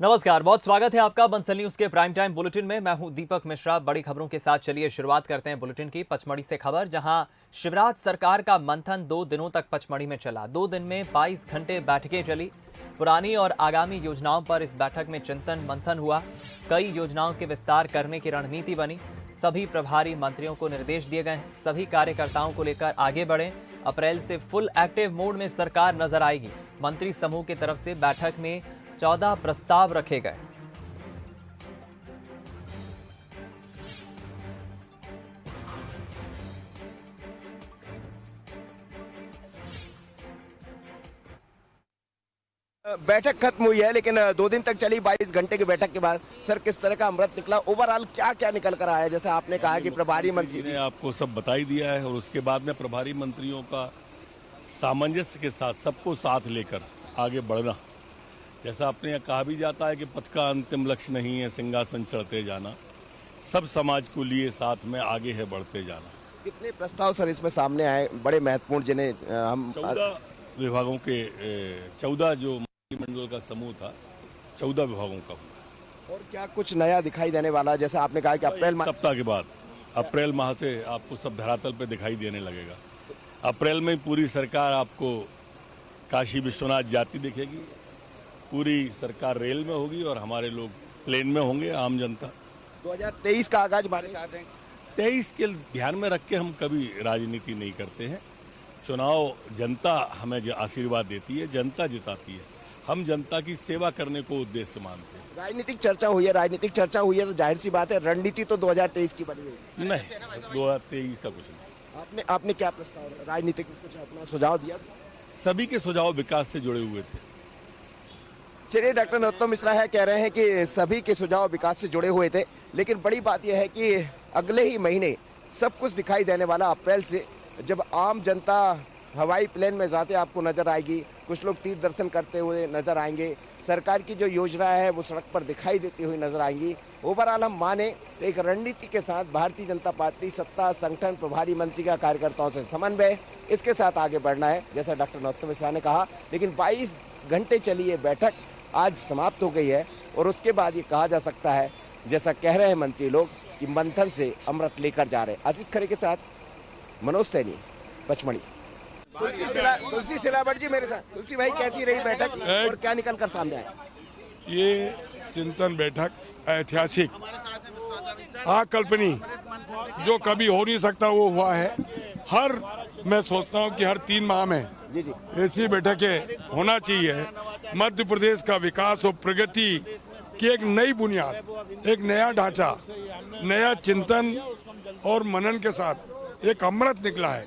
नमस्कार, बहुत स्वागत है आपका बंसल न्यूज के प्राइम टाइम बुलेटिन में। मैं हूं दीपक मिश्रा। बड़ी खबरों के साथ चलिए शुरुआत करते हैं बुलेटिन की। पचमढ़ी से खबर, जहां शिवराज सरकार का मंथन 2 दिनों तक पचमढ़ी में चला। 2 दिन में 22 घंटे बैठकें चली। पुरानी और आगामी योजनाओं पर इस बैठक में चिंतन मंथन हुआ। कई योजनाओं के विस्तार करने की रणनीति बनी। सभी प्रभारी मंत्रियों को निर्देश दिए गए। सभी कार्यकर्ताओं को लेकर आगे बढ़े। अप्रैल से फुल एक्टिव मोड में सरकार नजर आएगी। मंत्री समूह की तरफ से बैठक में 14 प्रस्ताव रखे गए। बैठक खत्म हुई है, लेकिन 2 दिन तक चली 22 घंटे की बैठक के बाद सर किस तरह का अमृत निकला? ओवरऑल क्या क्या निकल कर आया? जैसे आपने कहा कि प्रभारी मंत्री ने आपको सब बता ही दिया है, और उसके बाद में प्रभारी मंत्रियों का सामंजस्य के साथ सबको साथ लेकर आगे बढ़ना। जैसा आपने कहा भी जाता है कि पथ का अंतिम लक्ष्य नहीं है सिंहासन चढ़ते जाना, सब समाज को लिए साथ में आगे है बढ़ते जाना। कितने प्रस्ताव सर इसमें सामने आए बड़े महत्वपूर्ण, जिन्हें हम 14 विभागों के 14 जो मंत्रिमंडल का समूह था, 14 विभागों का हुआ। और क्या कुछ नया दिखाई देने वाला? जैसे आपने कहा कि अप्रैल सप्ताह के बाद अप्रैल माह से आपको सब धरातल पे दिखाई देने लगेगा। अप्रैल में पूरी सरकार आपको काशी विश्वनाथ जाती दिखेगी। पूरी सरकार रेल में होगी और हमारे लोग प्लेन में होंगे, आम जनता। 2023 का आगाज हमारे साथ है। 23 के ध्यान में रख के हम कभी राजनीति नहीं करते हैं। चुनाव जनता हमें आशीर्वाद देती है, जनता जिताती है। हम जनता की सेवा करने को उद्देश्य मानते हैं। राजनीतिक चर्चा हुई है, तो जाहिर सी बात है रणनीति तो 2023 की बनी हुई। नहीं, 2023 का कुछ नहीं। आपने क्या प्रस्ताव राजनीतिक कुछ अपना सुझाव दिया? सभी के सुझाव विकास से जुड़े हुए थे। चलिए, डॉक्टर नरोत्तम मिश्रा है कह रहे हैं कि सभी के सुझाव विकास से जुड़े हुए थे, लेकिन बड़ी बात यह है कि अगले ही महीने सब कुछ दिखाई देने वाला। अप्रैल से जब आम जनता हवाई प्लेन में जाते आपको नजर आएगी, कुछ लोग तीर्थ दर्शन करते हुए नजर आएंगे, सरकार की जो योजना है वो सड़क पर दिखाई देती हुई नजर आएंगी। ओवरऑल हम माने तो एक रणनीति के साथ भारतीय जनता पार्टी सत्ता, संगठन, प्रभारी मंत्री का कार्यकर्ताओं से समन्वय, इसके साथ आगे बढ़ना है, जैसा डॉक्टर नरोत्तम मिश्रा ने कहा। लेकिन 22 घंटे चली ये बैठक आज समाप्त हो गई है, और उसके बाद ये कहा जा सकता है, जैसा कह रहे हैं मंत्री लोग, कि मंथन से अमृत लेकर जा रहे हैं। आशीष खरे के साथ मनोज सैनी, पचमढ़ी। तुलसी सिलावट जी मेरे साथ। तुलसी भाई, कैसी रही बैठक और क्या निकल कर सामने आया? ये चिंतन बैठक ऐतिहासिक, अकल्पनीय, जो कभी हो नहीं सकता वो हुआ है। मैं सोचता हूँ कि हर 3 माह में ऐसी बैठकें होना चाहिए। मध्य प्रदेश का विकास और प्रगति की एक नई बुनियाद, एक नया ढांचा, नया चिंतन और मनन के साथ एक अमृत निकला है।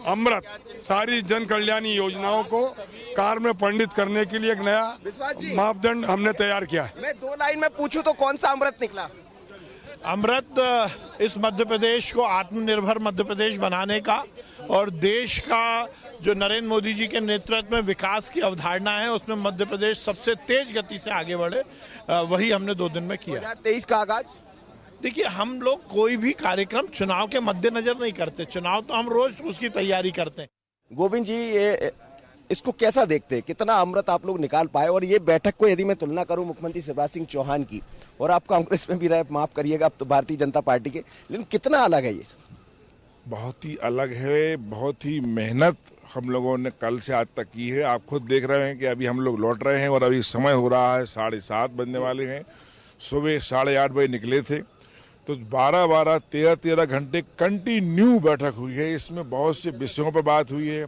अमृत सारी जन कल्याणी योजनाओं को कार में पंडित करने के लिए एक नया मापदंड हमने तैयार किया है। मैं 2 लाइन में पूछूं तो कौन सा अमृत निकला? अमृत इस मध्य प्रदेश को आत्मनिर्भर मध्य प्रदेश बनाने का, और देश का जो नरेंद्र मोदी जी के नेतृत्व में विकास की अवधारणा है, उसमें मध्य प्रदेश सबसे तेज गति से आगे बढ़े, वही हमने 2 दिन में किया। 2023 का आगाज? देखिए, हम लोग कोई भी कार्यक्रम चुनाव के मद्देनजर नहीं करते। चुनाव तो हम रोज उसकी तैयारी करते हैं। गोविंद जी, ये इसको कैसा देखते हैं? कितना अमृत आप लोग निकाल पाए? और ये बैठक को यदि मैं तुलना करूं मुख्यमंत्री शिवराज सिंह चौहान की, और आप कांग्रेस में भी रहे, माफ करिएगा, अब तो भारतीय जनता पार्टी के, लेकिन कितना अलग है ये? बहुत ही अलग है। बहुत ही मेहनत हम लोगों ने कल से आज तक की है। आप खुद देख रहे हैं कि अभी हम लोग लौट रहे हैं, और अभी समय हो रहा है 7:30 बजने वाले हैं। सुबह 8:30 बजे निकले थे, तो 12-12, 13-13 घंटे कंटिन्यू बैठक हुई है। इसमें बहुत से विषयों पर बात हुई है,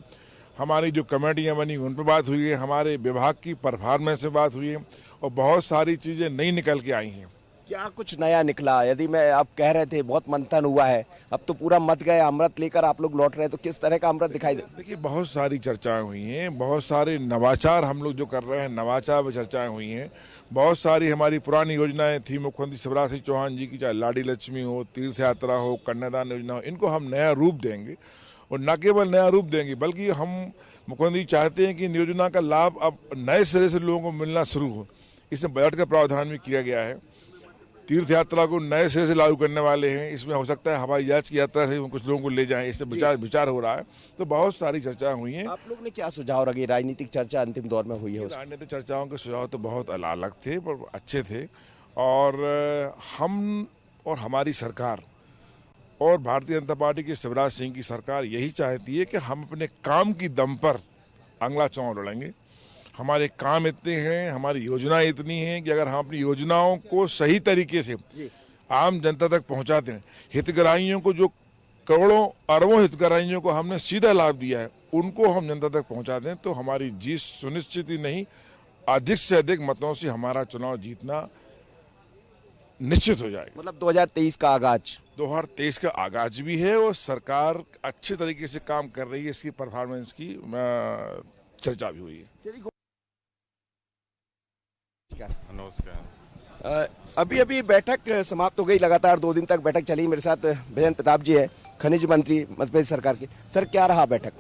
हमारी जो कमेटियां बनी उन पर बात हुई है, हमारे विभाग की परफॉर्मेंस से बात हुई है, और बहुत सारी चीजें नई निकल के आई हैं। क्या कुछ नया निकला? यदि मैं, आप कह रहे थे बहुत मंथन हुआ है, अब तो पूरा मत गए, अमृत लेकर आप लोग लौट रहे हैं, तो किस तरह का अमृत दिखाई दे? देखिए, बहुत सारी चर्चाएं हुई हैं, बहुत सारे नवाचार हम लोग जो कर रहे हैं, नवाचार पर चर्चाएं हुई हैं। बहुत सारी हमारी पुरानी योजनाएं थी मुख्यमंत्री शिवराज सिंह चौहान जी की, चाहे लाडी लक्ष्मी हो, तीर्थ यात्रा हो, कन्यादान योजना हो, इनको हम नया रूप देंगे। और न केवल नया रूप देंगे, बल्कि हम मुख्यमंत्री चाहते हैं कि इन योजना का लाभ अब नए सिरे से लोगों को मिलना शुरू हो। इसमें बजट का प्रावधान भी किया गया है। तीर्थ यात्रा को नए सिरे से लागू करने वाले हैं। इसमें हो सकता है हवाई जहाज की यात्रा से कुछ लोगों को ले जाएं, इससे विचार हो रहा है। तो बहुत सारी चर्चा हुई हैं। आप लोग ने क्या सुझाव रखे? राजनीतिक चर्चा अंतिम दौर में हुई है उसमें। राजनीतिक चर्चाओं के सुझाव तो बहुत अलग थे पर अच्छे थे, और हम और हमारी सरकार और भारतीय जनता पार्टी की शिवराज सिंह की सरकार यही चाहती है कि हम अपने काम की दम पर अगला चुनाव लड़ेंगे। हमारे काम इतने हैं, हमारी योजनाएं इतनी हैं कि अगर हम अपनी योजनाओं को सही तरीके से आम जनता तक पहुंचाते हैं, हितग्राहियों को, जो करोड़ों अरबों हितग्राहियों को हमने सीधा लाभ दिया है, उनको हम जनता तक पहुंचा दें तो हमारी जीत सुनिश्चित ही नहीं, अधिक से अधिक मतों से हमारा चुनाव जीतना निश्चित हो जाएगा। मतलब 2023 का आगाज 2023 का आगाज भी है और सरकार अच्छे तरीके से काम कर रही है, इसकी परफॉर्मेंस की चर्चा भी हुई है। नमस्कार। अभी बैठक समाप्त हो गई, लगातार 2 दिन तक बैठक चली। मेरे साथ भजन प्रताप जी है, खनिज मंत्री मध्य प्रदेश सरकार के। सर, क्या रहा बैठक?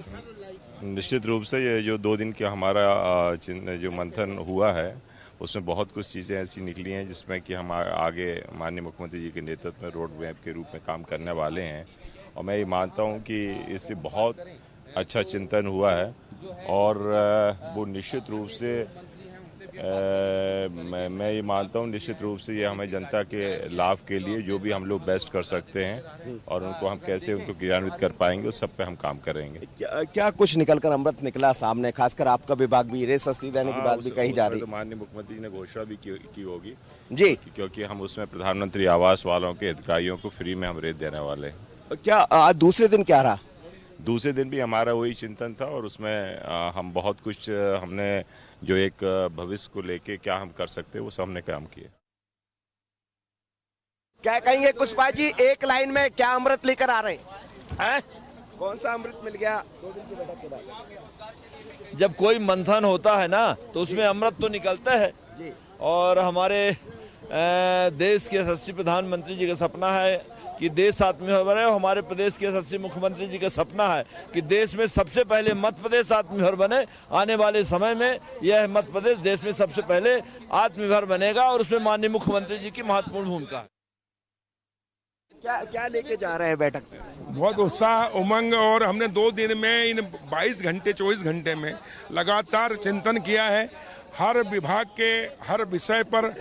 निश्चित रूप से ये जो 2 दिन का हमारा जो मंथन हुआ है उसमें बहुत कुछ चीज़ें ऐसी निकली हैं जिसमें कि हम आगे माननीय मुख्यमंत्री जी के नेतृत्व में रोड मैप के रूप में काम करने वाले हैं, और मैं ये मानता हूँ कि इससे बहुत अच्छा चिंतन हुआ है, और वो निश्चित रूप से मैं ये मानता हूँ निश्चित रूप से ये हमें जनता के लाभ के लिए जो भी हम लोग बेस्ट कर सकते हैं और उनको हम कैसे उनको क्रियान्वित कर पाएंगे उस सब पे हम काम करेंगे। क्या कुछ निकलकर अमृत निकला सामने? खासकर आपका विभाग भी रेस सस्ती देने की बात भी कही जा रही है। तो माननीय मुख्यमंत्री जी ने घोषणा भी की होगी जी, क्योंकि हम उसमें प्रधानमंत्री आवास वालों के हितग्राहियों को फ्री में हम रेत देने वाले हैं। क्या आज दूसरे दिन क्या रहा? दूसरे दिन भी हमारा वही चिंतन था, और उसमें हम बहुत कुछ हमने जो एक भविष्य को लेके क्या हम कर सकते हैं वो सब हमने काम किया। क्या कहेंगे कुशवाहा जी, एक लाइन में क्या अमृत लेकर आ रहे हैं? कौन सा अमृत मिल गया 2 दिन की बैठक के बाद? जब कोई मंथन होता है ना तो उसमें अमृत तो निकलता है जी। और हमारे देश के यशस्वी प्रधानमंत्री जी का सपना है कि देश आत्मनिर्भर है। हमारे प्रदेश के यशस्वी मुख्यमंत्री जी का सपना है कि देश में सबसे पहले मध्य प्रदेश आत्मनिर्भर बने। आने वाले समय में यह मध्य प्रदेश देश में सबसे पहले आत्मनिर्भर बनेगा, और उसमें माननीय मुख्यमंत्री जी की महत्वपूर्ण भूमिका है। क्या लेके जा रहे हैं बैठक से? बहुत उत्साह, उमंग, और हमने 2 दिन में इन 22 घंटे 24 घंटे में लगातार चिंतन किया है, हर विभाग के हर विषय पर,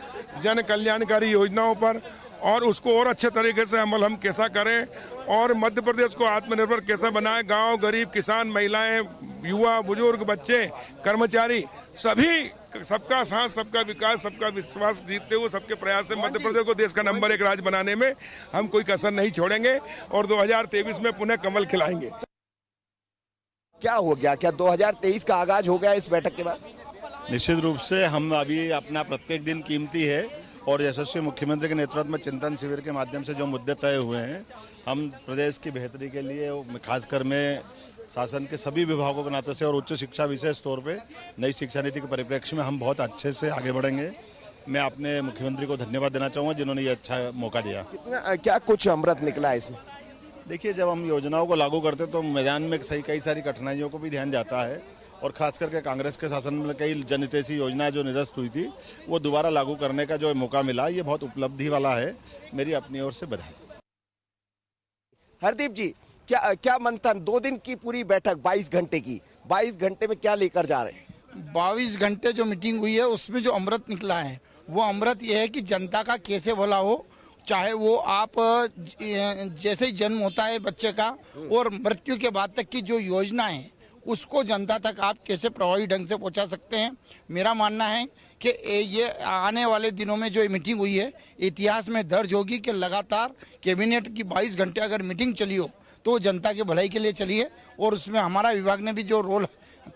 जन कल्याणकारी योजनाओं पर, और उसको और अच्छे तरीके से अमल हम कैसा करें और मध्य प्रदेश को आत्मनिर्भर कैसा बनाएं। गांव, गरीब, किसान, महिलाएं, युवा, बुजुर्ग, बच्चे, कर्मचारी, सभी, सबका साथ, सबका विकास, सबका विश्वास जीतते हुए सबके प्रयास से मध्य प्रदेश को देश का नंबर 1 राज्य बनाने में हम कोई कसर नहीं छोड़ेंगे, और 2023 में पुनः कमल खिलाएंगे। क्या हो गया? क्या 2023 का आगाज हो गया इस बैठक के बाद? निश्चित रूप से हम अभी अपना प्रत्येक दिन कीमती है, और यशस्वी मुख्यमंत्री के नेतृत्व में चिंतन शिविर के माध्यम से जो मुद्दे तय हुए हैं, हम प्रदेश की बेहतरी के लिए खासकर में शासन के सभी विभागों के नाते से और उच्च शिक्षा विशेष तौर पे नई शिक्षा नीति के परिप्रेक्ष्य में हम बहुत अच्छे से आगे बढ़ेंगे। मैं अपने मुख्यमंत्री को धन्यवाद देना चाहूँगा जिन्होंने ये अच्छा मौका दिया। क्या कुछ अमृत निकला है इसमें? देखिए, जब हम योजनाओं को लागू करते तो मैदान में कई सारी कठिनाइयों को भी ध्यान जाता है, और खास करके कांग्रेस के शासन में कई जनहितैषी योजनाएं जो निरस्त हुई थी वो दोबारा लागू करने का जो मौका मिला, ये बहुत उपलब्धि वाला है। मेरी अपनी ओर से बधाई। हरदीप जी, क्या मंथन 2 दिन की पूरी बैठक 22 घंटे की, 22 घंटे में क्या लेकर जा रहे हैं? 22 घंटे जो मीटिंग हुई है उसमें जो अमृत निकला है वो अमृत ये है कि जनता का कैसे भला हो, चाहे वो आप जैसे ही जन्म होता है बच्चे का और मृत्यु के बाद तक की जो योजना है उसको जनता तक आप कैसे प्रभावी ढंग से पहुंचा सकते हैं। मेरा मानना है कि ये आने वाले दिनों में जो मीटिंग हुई है इतिहास में दर्ज होगी कि लगातार कैबिनेट की 22 घंटे अगर मीटिंग चली हो तो जनता की भलाई के लिए चली है, और उसमें हमारा विभाग ने भी जो रोल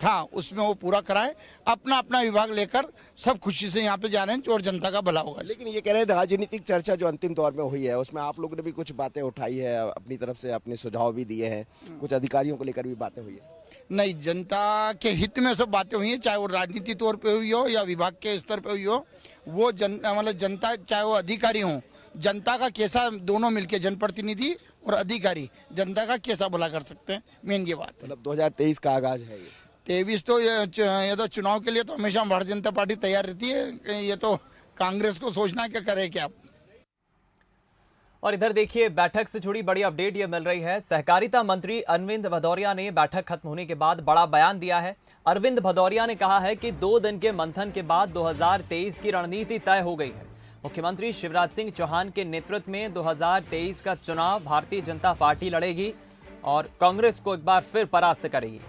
था उसमें वो पूरा कराए। अपना अपना विभाग लेकर सब खुशी से यहाँ पे जा रहे हैं और जनता का भला होगा। लेकिन ये कह रहे हैं राजनीतिक चर्चा जो अंतिम दौर में हुई है उसमें आप लोगों ने भी कुछ बातें उठाई है, अपनी तरफ से अपने सुझाव भी दिए हैं, कुछ अधिकारियों को लेकर भी बातें हुई है। नहीं, जनता के हित में सब बातें हुई हैं, चाहे वो राजनीति तौर पे हुई हो या विभाग के स्तर पे हुई हो। वो जनता चाहे वो अधिकारी हो, जनता का कैसा, दोनों मिलके जनप्रतिनिधि और अधिकारी जनता का कैसा भला कर सकते हैं, मेन ये बात। मतलब 2023 का आगाज है ये। 23 तो ये तो चुनाव के लिए तो हमेशा भारतीय जनता पार्टी तैयार रहती है, ये तो कांग्रेस को सोचना क्या करे क्या। और इधर देखिए, बैठक से जुड़ी बड़ी अपडेट ये मिल रही है। सहकारिता मंत्री अरविंद भदौरिया ने बैठक खत्म होने के बाद बड़ा बयान दिया है। अरविंद भदौरिया ने कहा है कि 2 दिन के मंथन के बाद 2023 की रणनीति तय हो गई है। मुख्यमंत्री शिवराज सिंह चौहान के नेतृत्व में 2023 का चुनाव भारतीय जनता पार्टी लड़ेगी और कांग्रेस को एक बार फिर परास्त करेगी।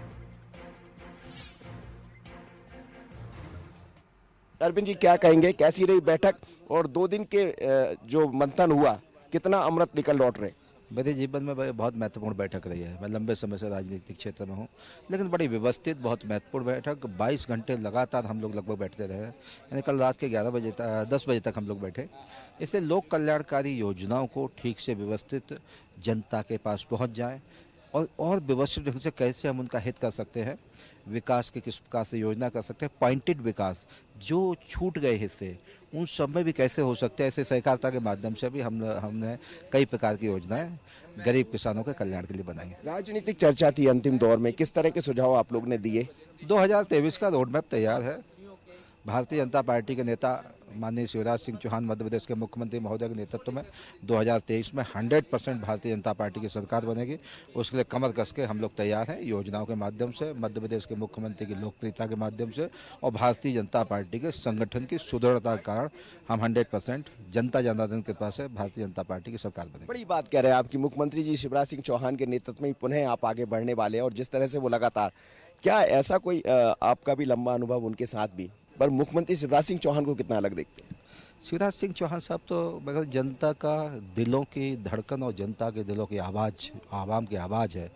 अरविंद जी, क्या कहेंगे, कैसी रही बैठक और 2 दिन के जो मंथन हुआ, कितना अमृत निकल लौट रहे? मेरे जीवन में बहुत महत्वपूर्ण बैठक रही है। मैं लंबे समय से राजनीतिक क्षेत्र में हूँ, लेकिन बड़ी व्यवस्थित, बहुत महत्वपूर्ण बैठक। 22 घंटे लगातार हम लोग लगभग बैठते रहे, यानी कल रात के 10 बजे तक हम लोग बैठे। इसलिए लोक कल्याणकारी योजनाओं को ठीक से व्यवस्थित जनता के पास पहुँच जाए और व्यवस्थित ढंग से कैसे हम उनका हित कर सकते हैं, विकास के किस प्रकार से योजना कर सकते हैं, पॉइंटेड विकास, जो छूट गए हिस्से उन सब में भी कैसे हो सकते हैं। ऐसे सहकारिता के माध्यम से भी हमने कई प्रकार की योजनाएं गरीब किसानों के कल्याण के लिए बनाई। राजनीतिक चर्चा थी अंतिम दौर में, किस तरह के सुझाव आप लोग ने दिए? 2023 का रोड मैप तैयार है। भारतीय जनता पार्टी के नेता माननीय शिवराज सिंह चौहान मध्य प्रदेश के मुख्यमंत्री महोदय के नेतृत्व में 2023 में 100% भारतीय जनता पार्टी की सरकार बनेगी। उसके लिए कमर कस के हम लोग तैयार हैं, योजनाओं के माध्यम से, मध्य प्रदेश के मुख्यमंत्री की लोकप्रियता के माध्यम से और भारतीय जनता पार्टी के संगठन की सुदृढ़ता के कारण हम 100% जनता जनार्दन के पास है भारतीय जनता पार्टी की सरकार बनेगी। बड़ी बात कह रहे हैं आपकी, मुख्यमंत्री जी शिवराज सिंह चौहान के नेतृत्व में ही पुनः आप आगे बढ़ने वाले हैं और जिस तरह से वो लगातार, क्या ऐसा कोई आपका भी लंबा अनुभव उनके साथ भी, पर मुख्यमंत्री शिवराज सिंह चौहान को कितना अलग देखते हैं? शिवराज सिंह चौहान साहब तो मगर जनता का दिलों की धड़कन और जनता के दिलों की आवाज़, आवाम की आवाज़ है।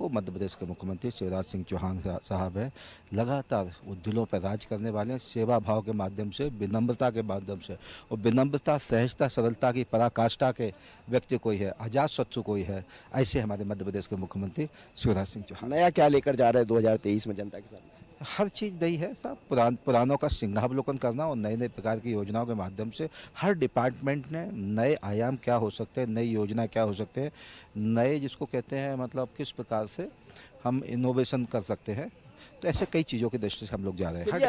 वो मध्य प्रदेश के मुख्यमंत्री शिवराज सिंह चौहान साहब है। लगातार वो दिलों पर राज करने वाले हैं, सेवा भाव के माध्यम से, विनम्रता के माध्यम से। और विनम्रता, सहजता, सरलता की पराकाष्ठा के व्यक्ति कोई है, अजात शत्रु कोई है, ऐसे हमारे मध्य प्रदेश के मुख्यमंत्री शिवराज सिंह चौहान। नया क्या लेकर जा रहे हैं 2023 में जनता के सामने? हर चीज़ नई है साहब। पुरानों का सिंहावलोकन करना और नए नए प्रकार की योजनाओं के माध्यम से हर डिपार्टमेंट ने नए आयाम क्या हो सकते हैं, नई योजना क्या हो सकते हैं, नए जिसको कहते हैं मतलब किस प्रकार से हम इनोवेशन कर सकते हैं। तो ऐसे कई चीज़ों की दृष्टि से हम लोग जा रहे हैं।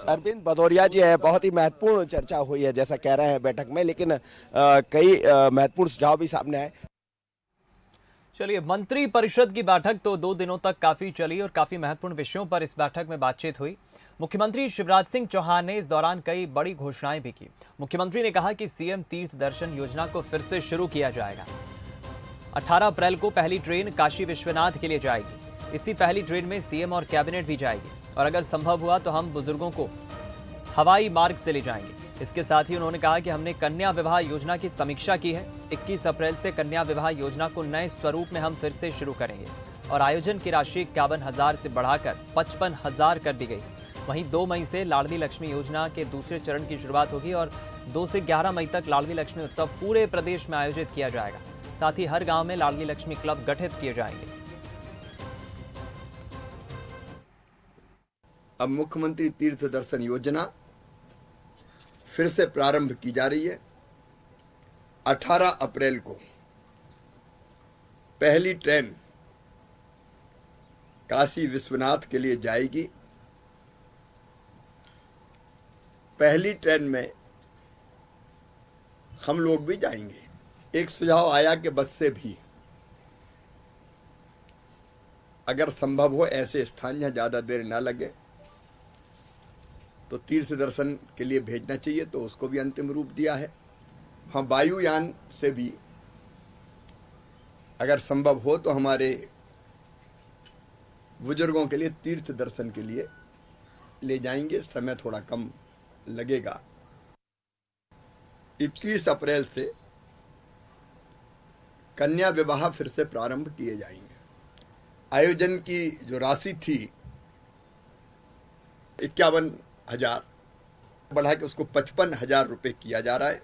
अरविंद भदौरिया जी है, बहुत ही महत्वपूर्ण चर्चा हुई है जैसा कह रहे हैं बैठक में, लेकिन कई महत्वपूर्ण सुझाव भी सामने आए। चलिए, मंत्री परिषद की बैठक तो 2 दिनों तक काफी चली और काफी महत्वपूर्ण विषयों पर इस बैठक में बातचीत हुई। मुख्यमंत्री शिवराज सिंह चौहान ने इस दौरान कई बड़ी घोषणाएं भी की। मुख्यमंत्री ने कहा कि सीएम तीर्थ दर्शन योजना को फिर से शुरू किया जाएगा। 18 अप्रैल को पहली ट्रेन काशी विश्वनाथ के लिए जाएगी। इसी पहली ट्रेन में सीएम और कैबिनेट भी जाएगी और अगर संभव हुआ तो हम बुजुर्गों को हवाई मार्ग से ले जाएंगे। इसके साथ ही उन्होंने कहा कि हमने कन्या विवाह योजना की समीक्षा की है। 21 अप्रैल से कन्या विवाह योजना को नए स्वरूप में हम फिर से शुरू करेंगे और आयोजन की राशि 51,000 से बढ़ाकर 55,000 कर दी गई। वहीं 2 मई से लाडली लक्ष्मी योजना के दूसरे चरण की शुरुआत होगी और 2 से 11 मई तक लाडली लक्ष्मी उत्सव पूरे प्रदेश में आयोजित किया जाएगा। साथ ही हर गांव में लाडली लक्ष्मी क्लब गठित किए जाएंगे। अब मुख्यमंत्री तीर्थ दर्शन योजना फिर से प्रारंभ की जा रही है। 18 अप्रैल को पहली ट्रेन काशी विश्वनाथ के लिए जाएगी। पहली ट्रेन में हम लोग भी जाएंगे। एक सुझाव आया कि बस से भी अगर संभव हो ऐसे स्थान जहां ज्यादा देर ना लगे तो तीर्थ दर्शन के लिए भेजना चाहिए, तो उसको भी अंतिम रूप दिया है। हम वायुयान से भी अगर संभव हो तो हमारे बुजुर्गों के लिए तीर्थ दर्शन के लिए ले जाएंगे। समय थोड़ा कम लगेगा। 21 अप्रैल से कन्या विवाह फिर से प्रारंभ किए जाएंगे। आयोजन की जो राशि थी 51,000 बढ़ा के उसको 55,000 रुपए किया जा रहा है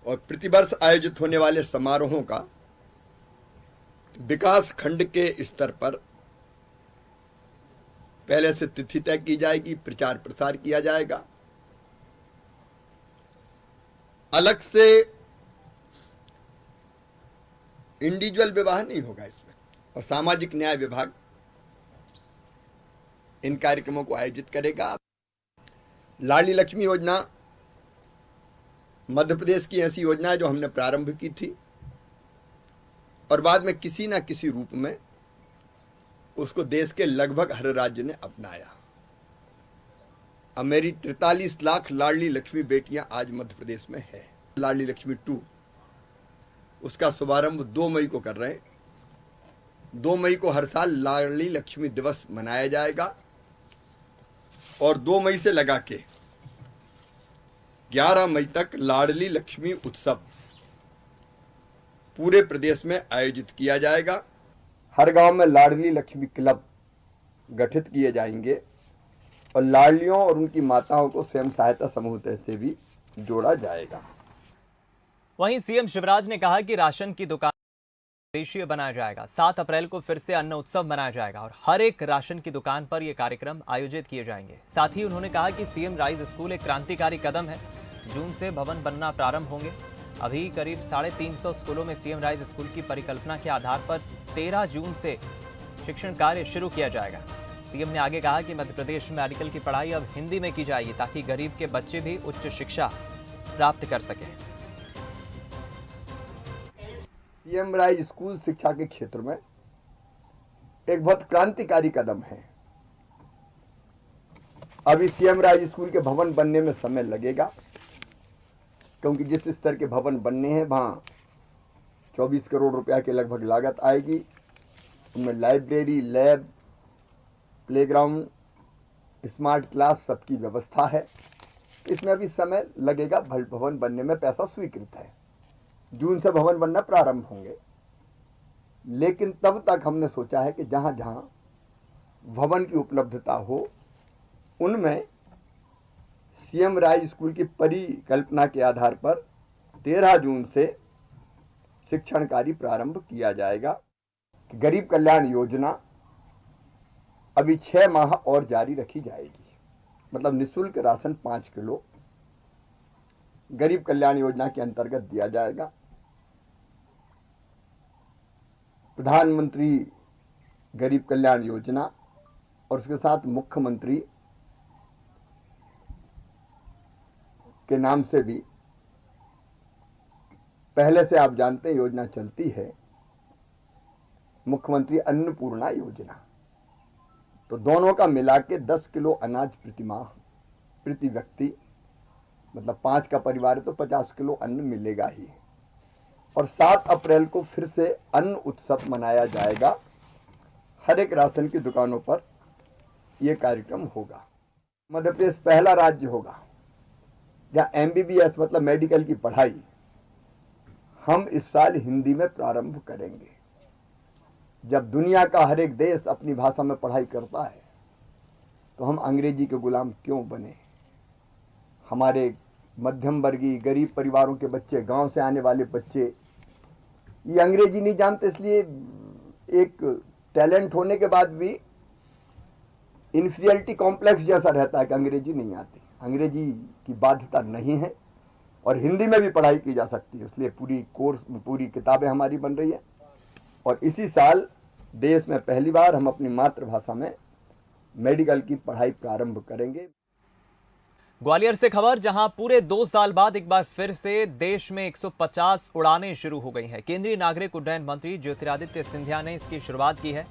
और प्रतिवर्ष आयोजित होने वाले समारोहों का विकास खंड के स्तर पर पहले से तिथि तय की जाएगी, प्रचार प्रसार किया जाएगा। अलग से इंडिविजुअल विवाह नहीं होगा इसमें और सामाजिक न्याय विभाग इन कार्यक्रमों को आयोजित करेगा। लाडली लक्ष्मी योजना मध्य प्रदेश की ऐसी योजनाएं जो हमने प्रारंभ की थी और बाद में किसी न किसी रूप में उसको देश के लगभग हर राज्य ने अपनाया। अब मेरी 43 लाख लाडली लक्ष्मी बेटियां आज मध्य प्रदेश में है। लाडली लक्ष्मी 2 उसका शुभारंभ 2 मई को कर रहे हैं। 2 मई को हर साल लाडली लक्ष्मी दिवस मनाया जाएगा और 2 मई से लगा के 11 मई तक लाडली लक्ष्मी उत्सव पूरे प्रदेश में आयोजित किया जाएगा। हर गांव में लाडली लक्ष्मी क्लब गठित किए जाएंगे और लाडलियों और उनकी माताओं को स्वयं सहायता समूह से भी जोड़ा जाएगा। वहीं सीएम शिवराज ने कहा कि राशन की दुकान देशीय बनाया जाएगा। 7 अप्रैल को फिर से अन्न उत्सव मनाया जाएगा और हर एक राशन की दुकान पर यह कार्यक्रम आयोजित किए जाएंगे। साथ ही उन्होंने कहा कि सीएम राइज स्कूल एक क्रांतिकारी कदम है। जून से भवन बनना प्रारंभ होंगे। अभी करीब 350 स्कूलों में सीएम राइज स्कूल की परिकल्पना के आधार पर 13 जून से शिक्षण कार्य शुरू किया जाएगा। सीएम ने आगे कहा कि मध्य प्रदेश में मेडिकल की पढ़ाई अब हिंदी में की जाएगी ताकि गरीब के बच्चे भी उच्च शिक्षा प्राप्त कर सकें। सीएम राइज स्कूल शिक्षा के क्षेत्र में एक बहुत क्रांतिकारी कदम है। अभी सीएम राइज स्कूल के भवन बनने में समय लगेगा क्योंकि जिस स्तर के भवन बनने हैं वहाँ 24 करोड़ रुपया के लगभग लागत आएगी। उनमें library, lab, playground, smart class सबकी व्यवस्था है। इसमें अभी समय लगेगा। भवन बनने में पैसा स्वीकृत है। जून से भवन बनना प्रारंभ होंगे, लेकिन तब तक हमने सोचा है कि जहाँ जहाँ भवन की उपलब्धता हो उनमें सीएम राइज स्कूल की परिकल्पना के आधार पर 13 जून से शिक्षण कार्य प्रारंभ किया जाएगा। गरीब कल्याण योजना अभी 6 माह और जारी रखी जाएगी। मतलब निःशुल्क राशन 5 किलो गरीब कल्याण योजना के अंतर्गत दिया जाएगा। प्रधानमंत्री गरीब कल्याण योजना और उसके साथ मुख्यमंत्री के नाम से भी पहले से आप जानते हैं योजना चलती है, मुख्यमंत्री अन्नपूर्णा योजना। तो दोनों का मिला के 10 किलो अनाज प्रति माह प्रति व्यक्ति, मतलब 5 का परिवार है तो 50 किलो अन्न मिलेगा ही। और 7 अप्रैल को फिर से अन्न उत्सव मनाया जाएगा। हर एक राशन की दुकानों पर यह कार्यक्रम होगा। मध्य प्रदेश पहला राज्य होगा जहाँ MBBS मतलब मेडिकल की पढ़ाई हम इस साल हिंदी में प्रारंभ करेंगे। जब दुनिया का हर एक देश अपनी भाषा में पढ़ाई करता है तो हम अंग्रेजी के गुलाम क्यों बने। हमारे मध्यम वर्गीय गरीब परिवारों के बच्चे, गांव से आने वाले बच्चे ये अंग्रेजी नहीं जानते, इसलिए एक टैलेंट होने के बाद भी इन्फीरियरिटी कॉम्प्लेक्स जैसा रहता है कि अंग्रेजी नहीं आती। अंग्रेजी की बाध्यता नहीं है और हिंदी में भी पढ़ाई की जा सकती है, इसलिए पूरी किताबें हमारी बन रही है। और इसी साल देश में पहली बार हम अपनी मातृभाषा में मेडिकल की पढ़ाई प्रारंभ करेंगे। ग्वालियर से खबर, जहां पूरे 2 साल बाद एक बार फिर से देश में 150 उड़ानें शुरू हो गई हैं। केंद्रीय नागरिक उड्डयन मंत्री ज्योतिरादित्य सिंधिया ने इसकी शुरुआत की है।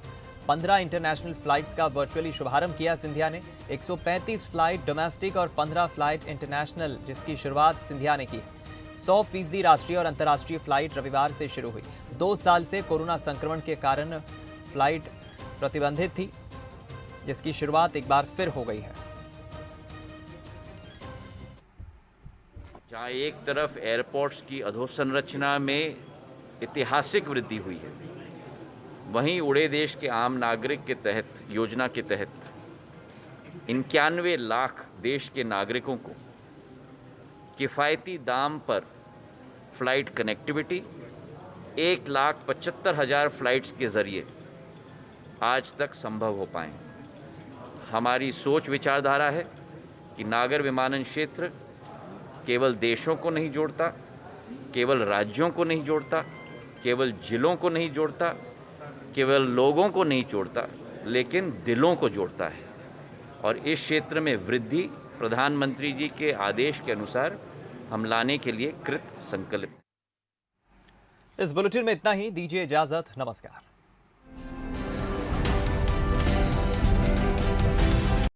15 इंटरनेशनल फ्लाइट्स का वर्चुअली शुभारंभ किया सिंधिया ने। 135 फ्लाइट डोमेस्टिक और 15 फ्लाइट इंटरनेशनल, जिसकी शुरुआत सिंधिया ने की। 100% राष्ट्रीय और अंतर्राष्ट्रीय फ्लाइट रविवार से शुरू हुई। 2 साल से कोरोना संक्रमण के कारण फ्लाइट प्रतिबंधित थी, जिसकी शुरुआत एक बार फिर हो गई है। जहाँ एक तरफ एयरपोर्ट्स की अधोसंरचना में ऐतिहासिक वृद्धि हुई है, वहीं उड़े देश के आम नागरिक के तहत योजना के तहत 91 लाख देश के नागरिकों को किफ़ायती दाम पर फ्लाइट कनेक्टिविटी 1,75,000 फ्लाइट्स के ज़रिए आज तक संभव हो पाए। हमारी सोच विचारधारा है कि नागर विमानन क्षेत्र केवल देशों को नहीं जोड़ता, केवल राज्यों को नहीं जोड़ता, केवल जिलों को नहीं जोड़ता, केवल लोगों को नहीं जोड़ता, लेकिन दिलों को जोड़ता है। और इस क्षेत्र में वृद्धि प्रधानमंत्री जी के आदेश के अनुसार हम लाने के लिए कृत संकल्प। इस बुलेटिन में इतना ही। दीजिए इजाजत। नमस्कार।